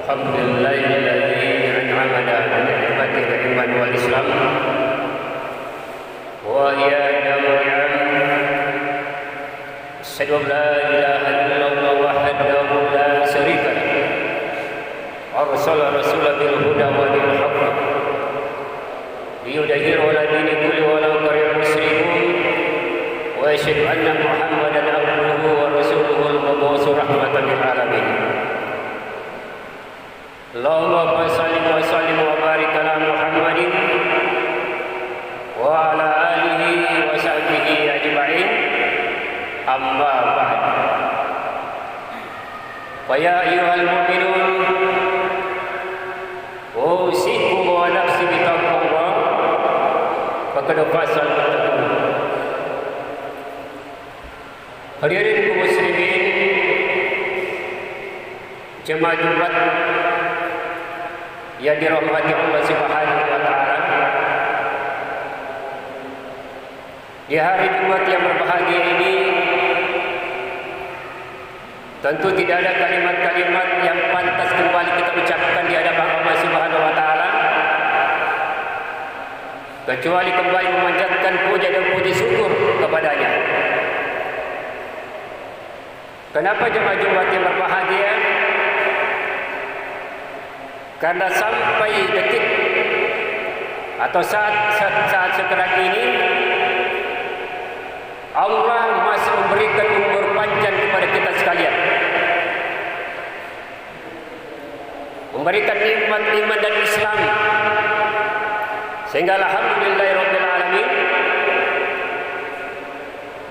الحمد لله الذي أنعمنا بنعمته الإيمان والإسلام وهي نعم. أشهد أن لا إله إلا الله وحده لا شريك له أرسل رسوله بالهدى ودين الحق ليظهره على الدين كله ولو كره المشركون وأشهد أن محمدا عبده ورسوله المبعوث رحمة للعالمين. اللهم صل وسلم وبارك على محمد وعلى آله وصحبه أجمعين. أما بعد فيا أيها المؤمنون أوصيكم ونفسي بتقوى الله فقد فاز المتقون. Hadirin kaum muslimin, jemaah Jumat yang dirahmati Allah Subhanahu wa taala. Di hari Jumat yang berbahagia ini tentu tidak ada kalimat-kalimat yang pantas kembali kita ucapkan di hadapan Allah Subhanahu wa taala kecuali kembali memanjatkan puja dan puji syukur kepadanya. Kenapa jemaah Jumat yang berbahagia? Karena sampai detik atau saat sekarang ini Allah masih memberikan umur panjang kepada kita sekalian, memberikan nikmat iman dan Islam, sehingga alhamdulillahirabbil alamin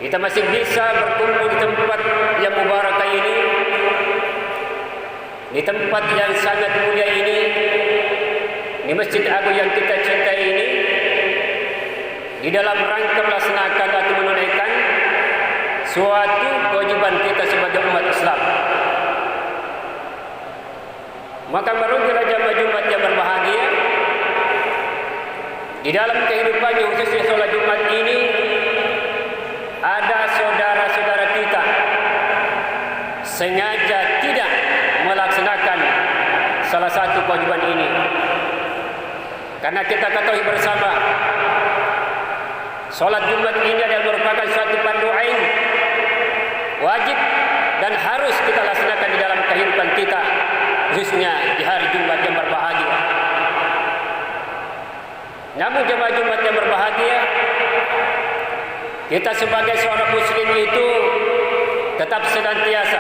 kita masih bisa berkumpul di tempat yang mubarakah ini, di tempat yang sangat mulia ini, di Masjid Agung yang kita cintai ini, di dalam rangka melaksanakan atau menunaikan suatu kewajiban kita sebagai umat Islam. Maka barulah jemaah Jumat yang berbahagia di dalam kehidupannya, khususnya sholat Jumat ini, ada saudara-saudara kita sengaja tidak melaksanakan salah satu kewajiban ini. Karena kita ketahui bersama, salat Jumat ini adalah merupakan suatu fardu ain, wajib dan harus kita laksanakan di dalam kehidupan kita, khususnya di hari Jumat yang berbahagia. Namun jemaah Jumat yang berbahagia, kita sebagai seorang muslim itu tetap senantiasa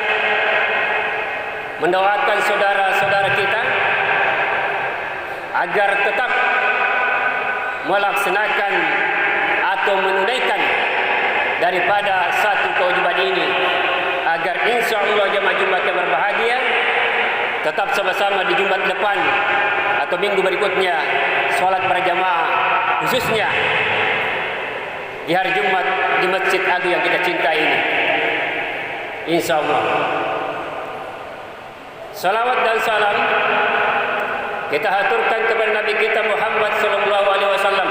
mendoakan saudara-saudara kita agar tetap melaksanakan atau menunaikan daripada satu kewajiban ini, agar insya Allah jemaah Jumat yang berbahagia tetap sama-sama di Jumat depan atau minggu berikutnya sholat berjamaah, khususnya di hari Jumat di Masjid Agung yang kita cintai ini. Insya Allah. Salawat dan salam kita haturkan kepada Nabi kita Muhammad sallallahu alaihi wasallam.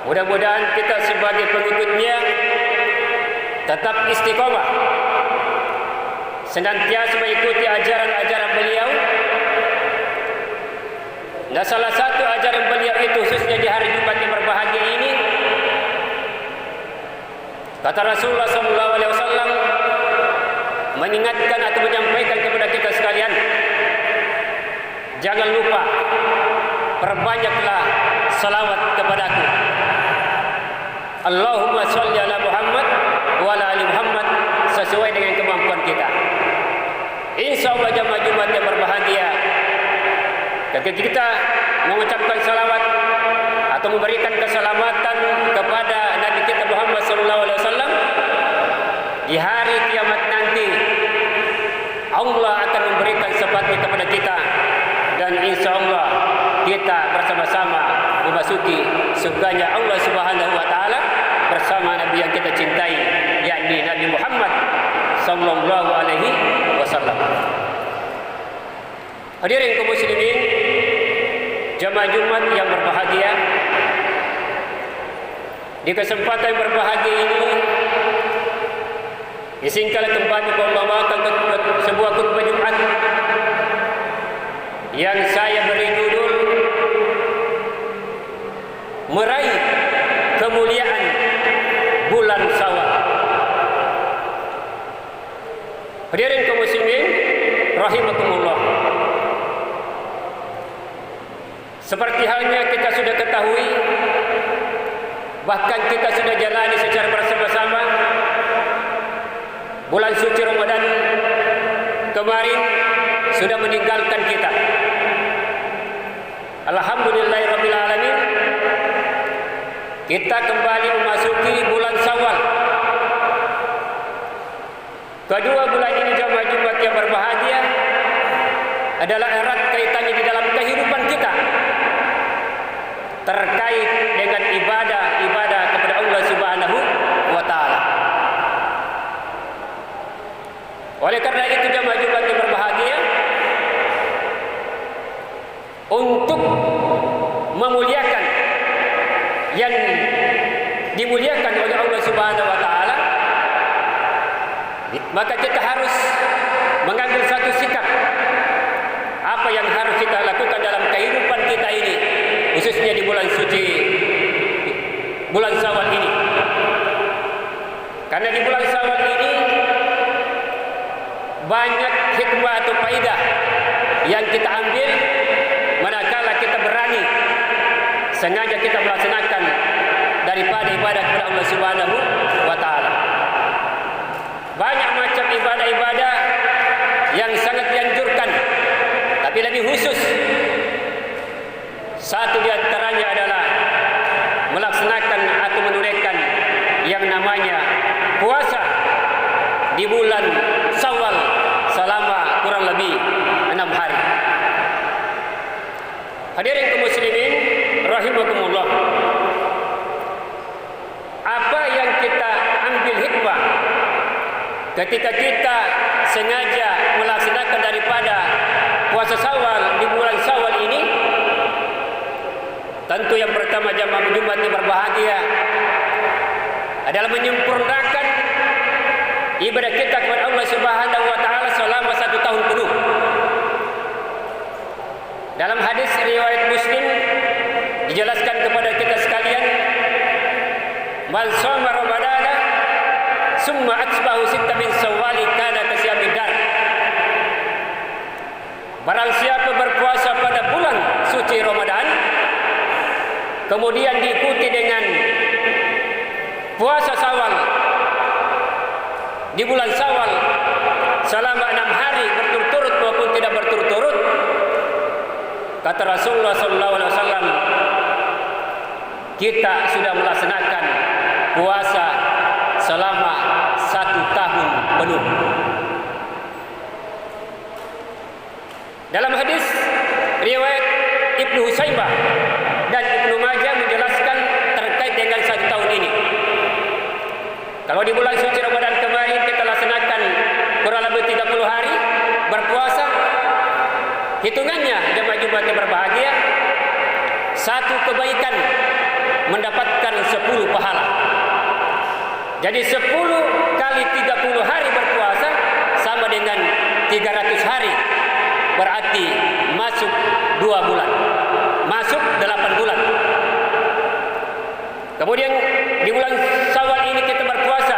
Mudah-mudahan kita sebagai pengikutnya tetap istiqomah, senantiasa mengikuti ajaran-ajaran beliau. Dan salah satu ajaran beliau itu, khususnya di hari Jumat yang berbahagia ini, kata Rasulullah SAW mengingatkan atau menyampaikan kepada kita sekalian, jangan lupa perbanyaklah salawat kepadaku. Allahumma sholli ala Muhammad wa ala ali Muhammad, sesuai dengan kemampuan kita. Insya Allah jemaah Jumat yang berbahagia, ketika kita mengucapkan salawat atau memberikan keselamatan kepada Nabi kita Muhammad SAW, di hari kiamat nanti Allah akan memberikan syafaat kepada kita, dan insya Allah kita bersama-sama memasuki surganya Allah Subhanahu wa taala bersama Nabi yang kita cintai, yakni Nabi Muhammad sallallahu alaihi wasallam. Hadirin kaum muslimin, jemaah Jumat yang berbahagia, di kesempatan yang berbahagia ini Izinkanlah kembali membawakan sebuah khutbah Jumat yang saya beri judul Meraih Kemuliaan Bulan Syawal. Hadirin kaum muslimin rahimakumullah. Seperti halnya kita sudah ketahui, bahkan kita sudah jalani secara bersama-sama, bulan suci Ramadan kemarin sudah meninggalkan kita. Alhamdulillahirabbil alamin, kita kembali memasuki bulan Syawal. Kedua bulan ini jamaah Jumat yang berbahagia adalah erat kaitannya di dalam kehidupan kita terkait dengan ibadah kepada Allah Subhanahu wa taala. Oleh karena itu jamaah Jumat yang berbahagia, untuk memuliakan yang dimuliakan oleh Allah Subhanahu wa taala, maka kita harus mengambil satu sikap apa yang harus kita lakukan dalam kehidupan kita ini, khususnya di bulan suci bulan Syawal ini. Karena di bulan Syawal ini banyak hikmah atau faedah yang kita ambil manakala kita berani sengaja kita melaksanakan daripada ibadah kepada Allah Subhanahu wa taala. Banyak macam ibadah-ibadah yang sangat dianjurkan, tapi lebih khusus satu di antaranya adalah melaksanakan atau menunaikan yang namanya puasa di bulan Syawal selama kurang lebih 6 hari. Hadirin kaum muslimin rahimakumullah, apa yang kita ambil hikmah ketika kita sengaja melaksanakan daripada puasa Syawal di bulan Syawal ini? Tentu yang pertama jamaah Jumat yang berbahagia adalah menyempurnakan ibadah kita kepada Allah Subhanahu wa taala selama 1 tahun penuh. Dalam hadis riwayat Muslim dijelaskan kepada kita sekalian, man shoma ramadana summa atbahu sitta min syawal kana kasyamid dar. Barang siapa berpuasa pada bulan suci Ramadan kemudian diikuti dengan puasa Syawal di bulan Syawal selama 6 hari berturut-turut maupun tidak berturut-turut, kata Rasulullah SAW, kita sudah melaksanakan puasa selama 1 tahun penuh. Dalam hadis riwayat Ibnu Husaybah dan Ibnu Majah menjelaskan terkait dengan 1 tahun ini. Kalau di bulan suci Ramadan kemarin kita laksanakan kurang lebih 30 hari berpuasa, hitungannya jemaah Jumat yang berbahagia, 1 kebaikan mendapatkan 10 pahala. Jadi 10 kali 30 hari berpuasa sama dengan 300 hari, berarti masuk 2 bulan, masuk 8 bulan. Kemudian di bulan Syawal ini kita berpuasa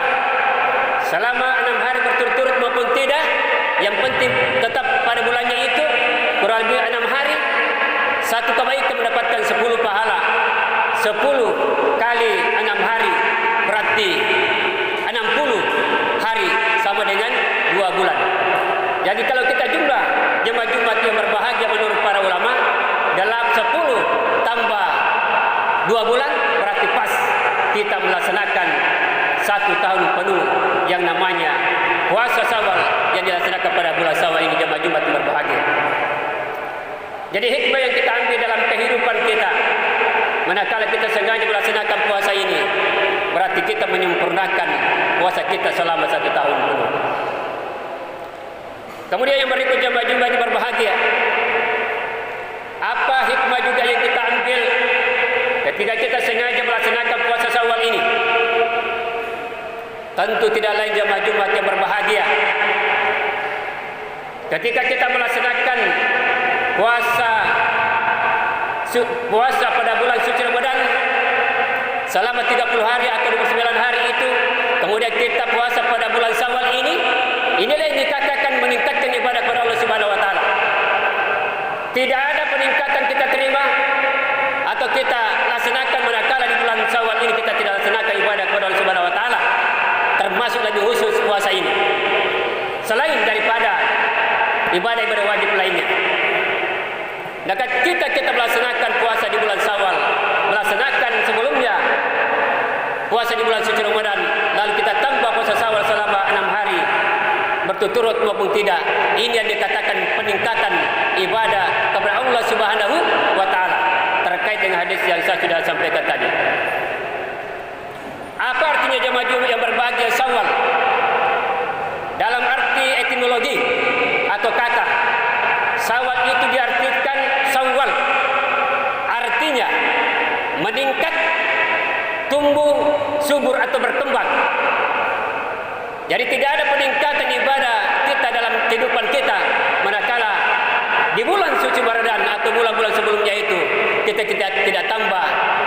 selama 6 hari berturut-turut maupun tidak, yang penting tetap pada bulannya itu kurang lebih 6 hari, 1 kebaikan mendapatkan 10 pahala. 10 kali 6 hari berarti 60 hari sama dengan 2 bulan. Jadi kalau kita jumlah jemaah Jumat yang berbahagia menurut para ulama, dalam 10 tambah 2 bulan berarti pas kita melaksanakan 1 tahun penuh yang namanya puasa Syawal yang dilaksanakan pada bulan Syawal ini jemaah Jumat yang berbahagia. Jadi hikmah yang kita ambil dalam kehidupan kita manakala kita sengaja melaksanakan puasa ini, berarti kita menyempurnakan puasa kita selama 1 tahun penuh. Kemudian yang berikut jemaah Jumat yang berbahagia, apa hikmah juga yang kita ambil ketika kita sengaja melaksanakan puasa Syawal ini? Tentu tidak lain jemaah Jumat yang berbahagia, ketika kita melaksanakan puasa pada bulan suci Ramadan selama 30 hari atau 29 hari itu, kemudian kita puasa pada bulan Syawal ini, inilah yang dikatakan meningkatkan ibadah kepada Allah Subhanahu wa taala. Tidak ada peningkatan kita terima atau kita laksanakan manakala di bulan Syawal ini kita tidak laksanakan ibadah kepada Allah Subhanahu wa taala, termasuk lebih khusus puasa ini, selain daripada ibadah-ibadah wajib lainnya. Dan kita melaksanakan puasa di bulan Syawal, melaksanakan sebelumnya puasa di bulan suci Ramadan, lalu kita tambah puasa Syawal selama 6 hari berturut-turut maupun tidak, ini yang dikatakan peningkatan ibadah kepada Allah Subhanahu wa taala, terkait dengan hadis yang saya sudah sampaikan tadi. Apa artinya jemaah Jumat yang berbahagia Syawal? Dalam arti etimologi atau kata, Syawal itu diartikan Syawal, artinya meningkat, tumbuh, subur atau berkembang. Jadi tidak ada peningkatan ibadah kita dalam kehidupan kita manakala di bulan suci Ramadan atau bulan-bulan sebelumnya itu kita tidak tambah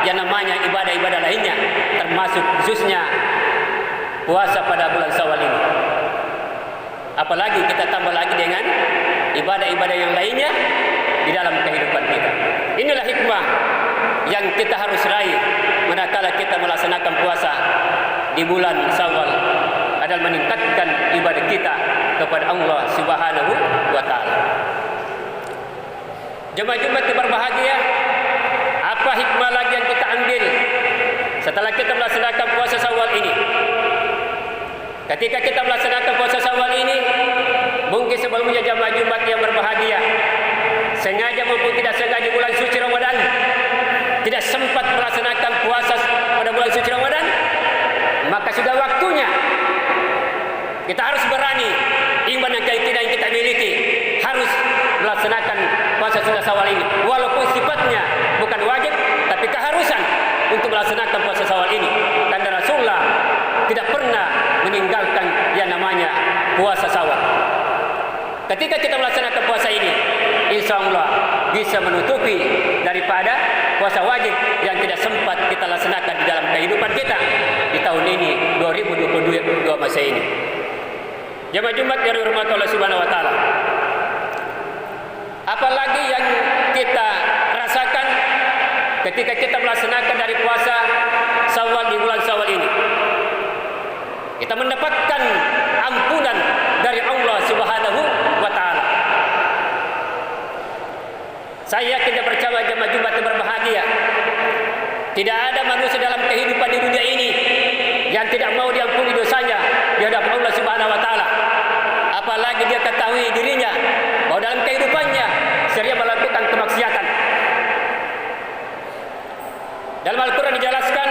yang namanya ibadah-ibadah lainnya, termasuk khususnya puasa pada bulan Syawal ini. Apalagi kita tambah lagi dengan ibadah-ibadah yang lainnya di dalam kehidupan kita. Inilah hikmah yang kita harus raih manakala kita melaksanakan puasa di bulan Syawal, adalah meningkatkan ibadah kita kepada Allah Subhanahu wa taala. Jemaah Jumat yang berbahagia, apa hikmah lagi yang kita ambil setelah kita melaksanakan puasa Syawal ini? Ketika kita melaksanakan puasa Syawal ini, mungkin sebelumnya jemaah Jumat yang berbahagia, sengaja maupun tidak sengaja bulan suci Ramadan tidak sempat melaksanakan puasa pada bulan suci Ramadan, maka sudah waktunya kita harus berani iman dan keyakinan yang kita miliki, harus melaksanakan puasa sunnah Syawal ini, walaupun sifatnya bukan wajib, tapi keharusan untuk melaksanakan puasa Syawal ini. Karena Rasulullah tidak pernah meninggalkan yang namanya puasa Syawal. Ketika kita melaksanakan puasa ini, insya Allah bisa menutupi daripada puasa wajib yang tidak sempat kita laksanakan di dalam kehidupan kita di tahun ini 2022 masa ini. Jemaah Jumat yang dirahmati Allah Subhanahu wa taala, apalagi yang kita rasakan ketika kita melaksanakan dari puasa Syawal di bulan Syawal ini, kita mendapatkan ampunan dari Allah Subhanahu wa taala. Saya tidak percaya jemaah Jumat yang berbahagia, tidak ada manusia dalam kehidupan di dunia ini yang tidak mau diampuni dosanya di hadapan Allah Subhanahu wa taala. Apalagi dia ketahui dirinya bahwa dalam kehidupannya sering melakukan kemaksiatan. Dalam Al-Quran dijelaskan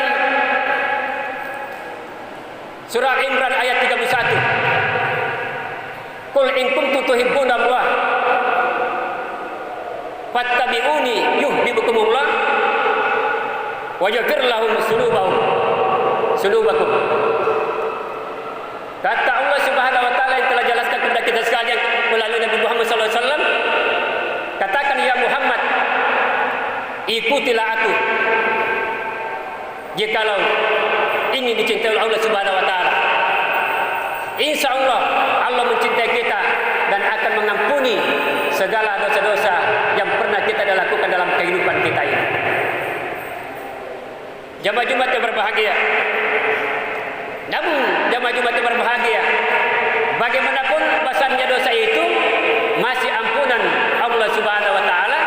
surah Imran ayat 31. Qul in kuntum tuhibbunallah fattabi'uni yuhibbukumullah wa yaghfir lahum sunubakum. Kata Allah Subhanahu wa taala yang telah jelaskan kepada kita sekalian melalui Nabi Muhammad sallallahu alaihi wasallam, katakan ya Muhammad, ikutilah aku jikalau ingin dicintai oleh Allah Subhanahu wa taala. Insya Allah Allah mencintai kita dan akan mengampuni segala dosa-dosa yang pernah kita lakukan dalam kehidupan kita ini. Jemaah Jumat yang berbahagia, namun jemaah Jumat yang berbahagia, bagaimanapun besarnya dosa itu masih ampunan Allah Subhanahu wa taala,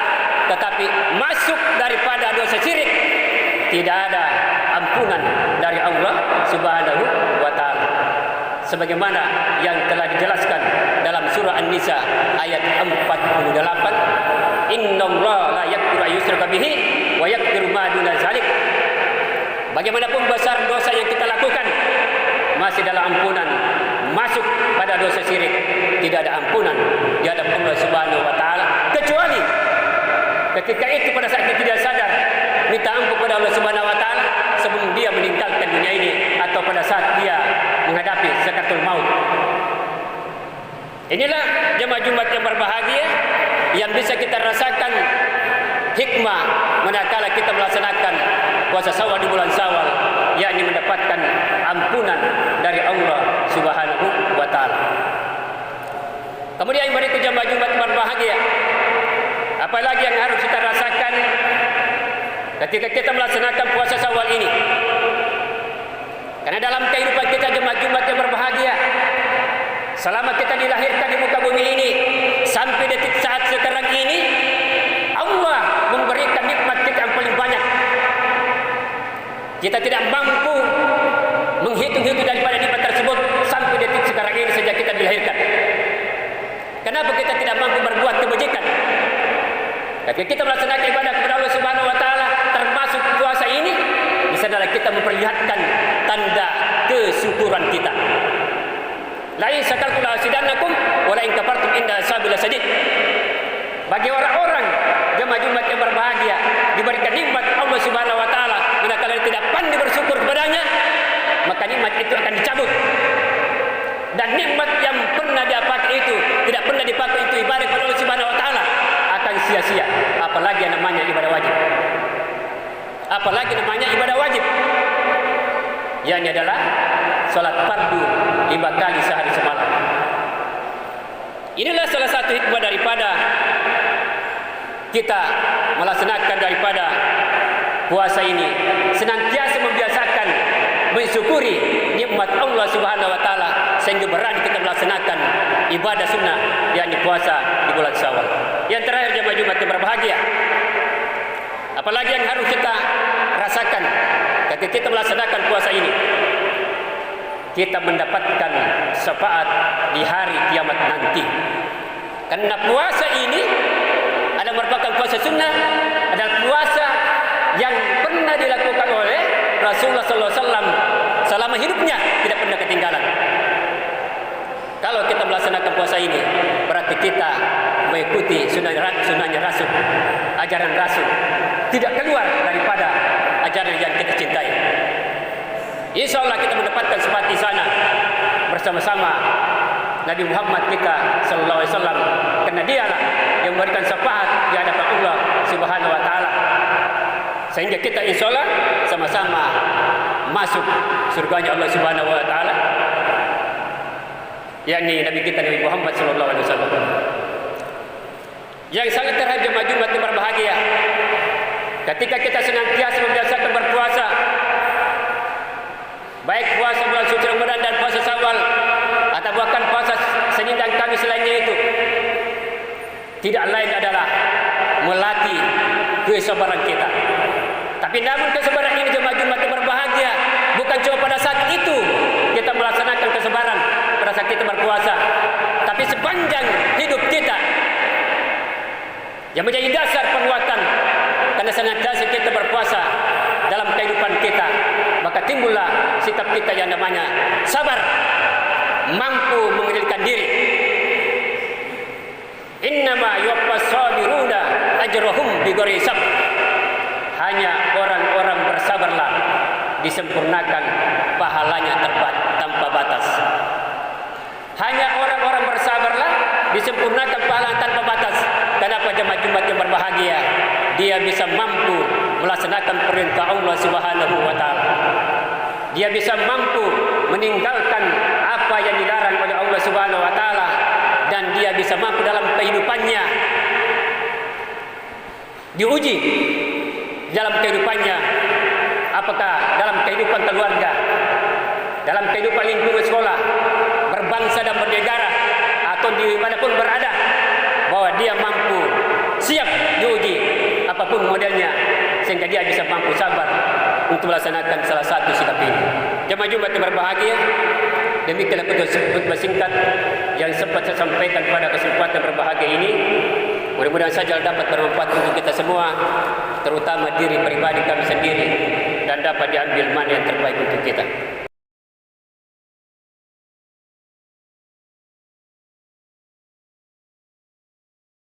tetapi masuk daripada dosa syirik tidak ada ampunan dari Allah Subhanahu wa taala. Sebagaimana yang telah dijelaskan dalam surah An-Nisa ayat 48, innallaha la yaghfiru an yushraka bihi wa yaghfiru ma duna dzalik. Bagaimanapun besar dosa yang kita lakukan masih dalam ampunan, masuk pada dosa syirik tidak ada ampunan di hadapan Allah Subhanahu wa taala, kecuali ketika itu pada saat kita tidak sadar minta ampun kepada Allah Subhanahu wa taala sebelum dia meninggalkan dunia ini atau pada saat dia menghadapi sakaratul maut. Inilah jemaah Jumat yang berbahagia, yang bisa kita rasakan hikmah manakala kita melaksanakan puasa Syawal di bulan Syawal, yakni mendapatkan ampunan dari Allah Subhanahu wa taala. Kemudian berikut jemaah Jumat berbahagia, apalagi yang harus kita rasakan ketika kita melaksanakan puasa Syawal ini. Karena dalam kehidupan kita jemaah Jumat yang berbahagia, selama kita dilahirkan di muka bumi ini sampai detik saat sekarang ini, Allah memberikan nikmat kita yang paling banyak. Kita tidak mampu menghitung-hitung daripada nikmat tersebut sampai detik sekarang ini sejak kita dilahirkan. Kenapa kita tidak mampu berbuat kebajikan? Ketika kita melaksanakan ibadah kepada Allah Subhanahu wa taala, termasuk puasa ini, di sanalah kita memperlihatkan tanda kesyukuran kita. La in syakartum la azidannakum wa la in kafartum inna azabi lasyadid. Bagi orang-orang jemaah Jumat yang berbahagia, diberikan nikmat Allah Subhanahu wa taala, manakala tidak pandai bersyukur kepadanya, maka nikmat itu akan dicabut. Dan nikmat yang pernah dipakai itu, tidak pernah dipakai itu ibadah kepada Allah Subhanahu wa taala, akan sia-sia. Apalagi yang namanya ibadah wajib. Apalagi namanya ibadah wajib. Yang adalah salat fardu 5 kali sehari semalam. Inilah salah satu hikmah daripada kita melaksanakan daripada puasa ini, senantiasa membiasakan mensyukuri nikmat Allah Subhanahu wa taala sehingga berani kita melaksanakan ibadah sunnah, yakni puasa di bulan Syawal. Yang terakhir jemaah Jumat yang berbahagia, apalagi yang harus kita rasakan ketika kita melaksanakan puasa ini, kita mendapatkan syafaat di hari kiamat nanti. Karena puasa ini adalah merupakan puasa sunnah, adalah puasa yang pernah dilakukan oleh Rasulullah SAW selama hidupnya, tidak pernah ketinggalan. Kalau kita melaksanakan puasa ini, berarti kita mengikuti sunnahnya Rasul, ajaran Rasul, tidak keluar daripada ajaran yang kita cintai. Insya Allah kita mendapatkan syafaat di sana bersama-sama Nabi Muhammad kita sallallahu alaihi wasallam, karena dialah yang memberikan syafaat di hadapan Allah Subhanahu wa taala, sehingga kita insya Allah sama-sama masuk surganya Allah Subhanahu wa taala, yakni Nabi kita Nabi Muhammad sallallahu alaihi wasallam. Yang sangat terakhir jemaah Jumat yang berbahagia, ketika kita senantiasa membiasakan berpuasa, baik puasa bulan suci Ramadan dan puasa Syawal, atau bahkan puasa Senin dan Kamis lainnya itu, tidak lain adalah melatih kesabaran kita. Tapi namun kesabaran ini jemaah Jumat yang berbahagia, bukan cuma pada saat itu kita melaksanakan kesabaran pada saat kita berpuasa, tapi sepanjang hidup kita yang menjadi dasar penguatan. Karena senantiasa kita berpuasa dalam kehidupan kita, maka timbullah sikap kita yang namanya sabar, mampu mengendalikan diri. Innama yuwaffas sabiruna ajrahum bighairi hisab. Hanya orang-orang bersabarlah disempurnakan pahalanya tanpa batas. Hanya orang-orang bersabarlah disempurnakan pahala tanpa batas. Kenapa jemaah Jumat yang berbahagia? Dia bisa mampu melaksanakan perintah Allah Subhanahu wa taala. Dia bisa mampu meninggalkan apa yang dilarang oleh Allah Subhanahu wa taala, dan dia bisa mampu dalam kehidupannya diuji dalam kehidupannya, apakah dalam kehidupan keluarga, dalam kehidupan lingkungan sekolah, berbangsa dan bernegara, atau di manapun berada, bahwa dia mampu siap diuji apapun modelnya, sehingga dia bisa mampu sabar untuk melaksanakan salah satu sikap ini. Jemaah Jumat yang berbahagia, demikianlah khutbah singkat yang sempat saya sampaikan pada kesempatan berbahagia ini. Mudah-mudahan saja dapat bermanfaat untuk kita semua, terutama diri pribadi kami sendiri, dan dapat diambil mana yang terbaik untuk kita.